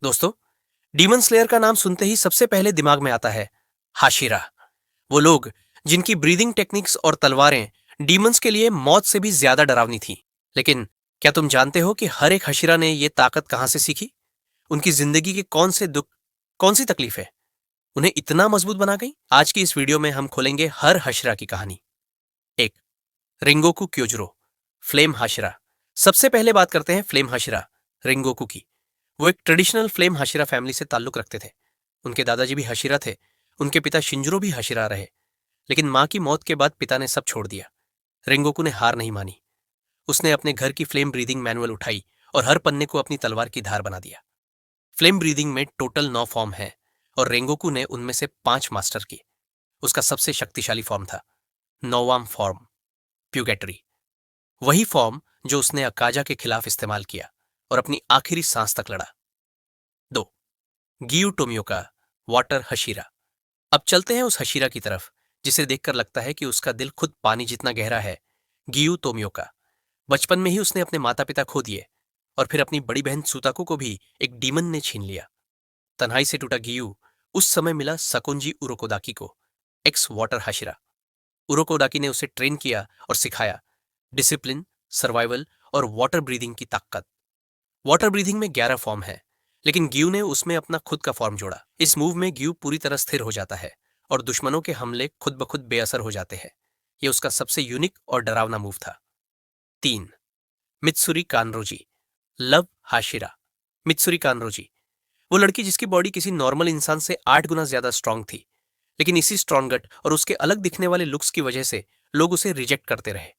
दोस्तों, demon slayer का नाम सुनते ही सबसे पहले दिमाग में आता है हाशिरा। वो लोग जिनकी ब्रीदिंग टेक्निक्स और तलवारें डीमंस के लिए मौत से भी ज्यादा डरावनी थी। लेकिन क्या तुम जानते हो कि हर एक हशिरा ने ये ताकत कहां से सीखी? उनकी जिंदगी के कौन से दुख, कौन सी तकलीफें उन्हें इतना मजबूत बना गई? आज की इस वीडियो में हम खोलेंगे हर हशिरा की कहानी। एक, रिंगोकू क्योजरो, फ्लेम हाशिरा। सबसे पहले बात करते हैं फ्लेम हाशिरा, रिंगोकू की। वो एक ट्रेडिशनल फ्लेम हाशिरा फैमिली से ताल्लुक रखते थे। उनके दादाजी भी हशिरा थे। उनके पिता शिंजरो भी हशिरा रहे। लेकिन मां की मौत के बाद पिता ने सब छोड़ दिया। रिंगोकू ने हार नहीं मानी। उसने अपने घर की फ्लेम ब्रीदिंग मैनुअल उठाई और हर पन्ने को अपनी तलवार की धार बना दिया। फ्लेम ब्रीदिंग में टोटल 9 फॉर्म है और रेंगोकू ने उनमें से 5 मास्टर की। उसका सबसे शक्तिशाली फॉर्म था 9वां फॉर्म, प्यूगेटरी। वही फॉर्म जो उसने अकाजा के खिलाफ इस्तेमाल किया और अपनी आखिरी सांस तक लड़ा। 2, गियू टोमियोका, वाटर हशीरा। अब चलते हैं उस हशीरा की तरफ जिसे देखकर लगता है कि उसका दिल खुद पानी जितना गहरा है। गियू तोमियोका। बचपन में ही उसने अपने माता पिता खो दिए और फिर अपनी बड़ी बहन सुताको को भी एक डीमन ने छीन लिया। तन्हाई से टूटा गियू उस समय मिला सकुंजी उरोकोदाकी को, एक्स वाटर हशिरा। उरोकोदाकी ने उसे ट्रेन किया और सिखाया डिसिप्लिन, सर्वाइवल और वाटर ब्रीदिंग की ताकत। वाटर ब्रीदिंग में 11 फॉर्म है, लेकिन ग्यू ने उसमें अपना खुद का फॉर्म जोड़ा। इस मूव में ग्यू पूरी तरह स्थिर हो जाता है और दुश्मनों के हमले खुद ब खुद बेअसर हो जाते हैं। यह उसका सबसे यूनिक और डरावना मूव था। 3, मित्सुरी कानरोजी, लव हाशिरा। मित्सुरी कानरोजी वो लड़की जिसकी बॉडी किसी नॉर्मल इंसान से 8 गुना ज्यादा स्ट्रांग थी। लेकिन इसी स्ट्रॉन्गट और उसके अलग दिखने वाले लुक्स की वजह से लोग उसे रिजेक्ट करते रहे।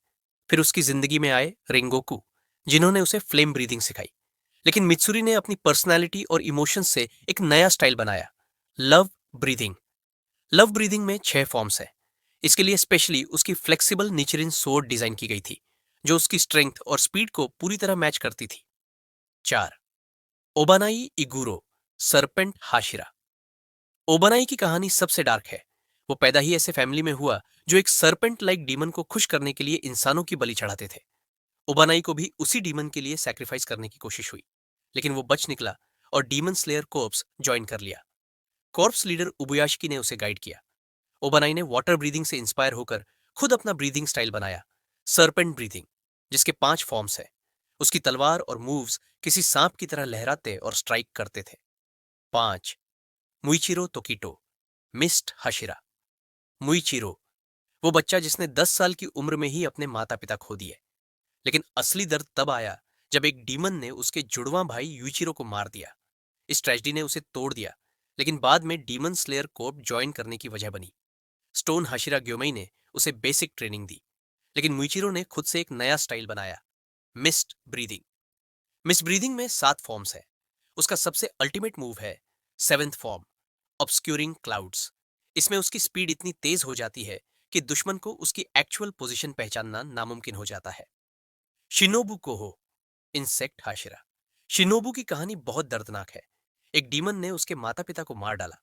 फिर उसकी जिंदगी में आए रिंगोकू, जिन्होंने उसे फ्लेम ब्रीदिंग सिखाई। लेकिन मित्सुरी ने अपनी पर्सनालिटी और इमोशंस से एक नया स्टाइल बनाया, लव ब्रीदिंग। लव ब्रीदिंग में 6 फॉर्म्स है। इसके लिए स्पेशली उसकी फ्लेक्सिबल निचरिन सोर्ड डिजाइन की गई थी, जो उसकी स्ट्रेंथ और स्पीड को पूरी तरह मैच करती थी। 4, ओबानाई इगुरो, सरपेंट हाशिरा। ओबानाई की कहानी सबसे डार्क है। वो पैदा ही ऐसे फैमिली में हुआ जो एक सरपेंट लाइक डीमन को खुश करने के लिए इंसानों की बलि चढ़ाते थे। ओबानाई को भी उसी डीमन के लिए सैक्रिफाइस करने की कोशिश हुई, लेकिन वो बच निकला और डीमन स्लेयर कोर्प्स ज्वाइन कर लिया। कॉर्प्स लीडर उबुयाशिकी ने उसे गाइड किया। ओबानाई ने वाटर ब्रीदिंग से इंस्पायर होकर खुद अपना ब्रीदिंग स्टाइल बनाया, सरपेंट ब्रीदिंग, जिसके 5 फॉर्म्स है। उसकी तलवार और मूव्स किसी सांप की तरह लहराते और स्ट्राइक करते थे। 5, मुइचिरो तोकिटो, मिस्ट हशिरा। मुइचिरो वो बच्चा जिसने 10 साल की उम्र में ही अपने माता पिता खो दिए। लेकिन असली दर्द तब आया जब एक डीमन ने उसके जुड़वां भाई यूचिरो को मार दिया। इस ट्रेजेडी ने उसे तोड़ दिया, लेकिन बाद में डीमन स्लेयर कोर्प ज्वाइन करने की वजह बनी। स्टोन हाशिरा ग्योमेई ने उसे बेसिक ट्रेनिंग दी, लेकिन मुइचिरो ने खुद से एक नया स्टाइल बनाया, मिस्ट ब्रीदिंग। मिस्ट ब्रीदिंग में 7 फॉर्म्स है। उसका सबसे अल्टीमेट मूव है 7th फॉर्म, ऑब्सक्यूरिंग क्लाउड्स। इसमें उसकी स्पीड इतनी तेज हो जाती है कि दुश्मन को उसकी एक्चुअल पोजीशन पहचानना नामुमकिन हो जाता है। शिनोबु कोहो, इंसेक्ट हाशिरा। शिनोबू की कहानी बहुत दर्दनाक है। एक डीमन ने उसके माता पिता को मार डाला।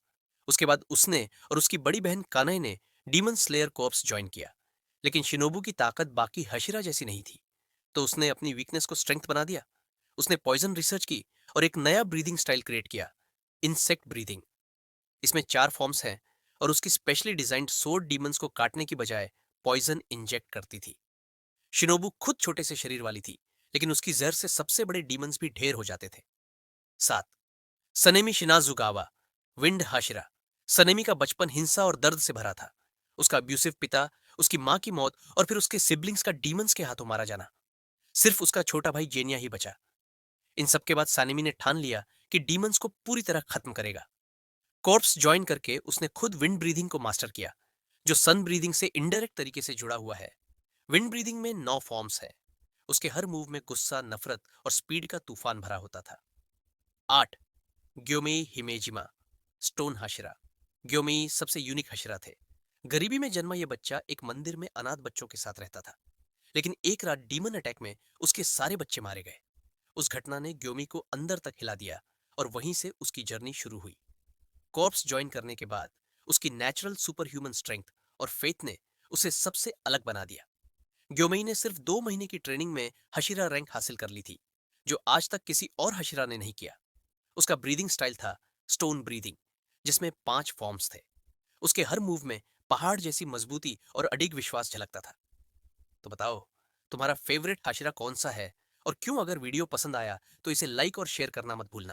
उसके बाद उसने और उसकी बड़ी बहन कानाई ने डीमन स्लेयर कॉर्प्स ज्वाइन किया। लेकिन शिनोबू की ताकत बाकी हशिरा जैसी नहीं थी, तो उसने अपनी वीकनेस को स्ट्रेंथ बना दिया। उसने पॉइजन रिसर्च की और एक नया ब्रीदिंग स्टाइल क्रिएट किया, इंसेक्ट ब्रीदिंग। इसमें 4 फॉर्म्स हैं और उसकी स्पेशली डिजाइन्ड सोर्ड डीमंस को काटने की बजाय पॉइजन इंजेक्ट करती थी। शिनोबू खुद छोटे से शरीर वाली थी, लेकिन उसकी जहर से सबसे बड़े डीमंस भी ढेर हो जाते थे। 7, सनेमी शिनाजुगावा, विंड हाशिरा। सनेमी का बचपन हिंसा और दर्द से भरा था। उसका अब्यूसिव पिता, उसकी मां की मौत और फिर उसके सिबलिंग्स का डीमंस के हाथों मारा जाना। सिर्फ उसका छोटा भाई जेनिया ही बचा। इन सब के बाद सानेमी ने ठान लिया कि डीमंस को पूरी तरह खत्म करेगा। कॉर्प्स ज्वाइन करके उसने खुद विंड ब्रीदिंग को मास्टर किया, जो सन ब्रीदिंग से इनडायरेक्ट तरीके से जुड़ा हुआ है। विंड ब्रीदिंग में 9 फॉर्म्स है। उसके हर मूव में गुस्सा, नफरत और स्पीड का तूफान भरा होता था। 8, ग्योमेई हिमेजिमा, स्टोन हशिरा। ग्योमेई सबसे यूनिक हशिरा थे। गरीबी में जन्मा यह बच्चा एक मंदिर में अनाथ बच्चों के साथ रहता था। लेकिन एक रात डीमन अटैक में उसके सारे बच्चे मारे गए। उस घटना ने ग्योमी को अंदर तक हिला दिया और वहीं से उसकी जर्नी शुरू हुई। कॉर्प्स ज्वाइन करने के बाद उसकी नेचुरल सुपर ह्यूमन स्ट्रेंथ और फेथ ने उसे सबसे अलग बना दिया। ग्योमेई ने सिर्फ 2 महीने की ट्रेनिंग में हशिरा रैंक हासिल कर ली थी, जो आज तक किसी और हशिरा ने नहीं किया। उसका ब्रीदिंग स्टाइल था स्टोन ब्रीदिंग, जिसमें 5 फॉर्म्स थे। उसके हर मूव में पहाड़ जैसी मजबूती और अडिग विश्वास झलकता था। तो बताओ, तुम्हारा फेवरेट हाशिरा कौन सा है और क्यों? अगर वीडियो पसंद आया तो इसे लाइक और शेयर करना मत भूलना।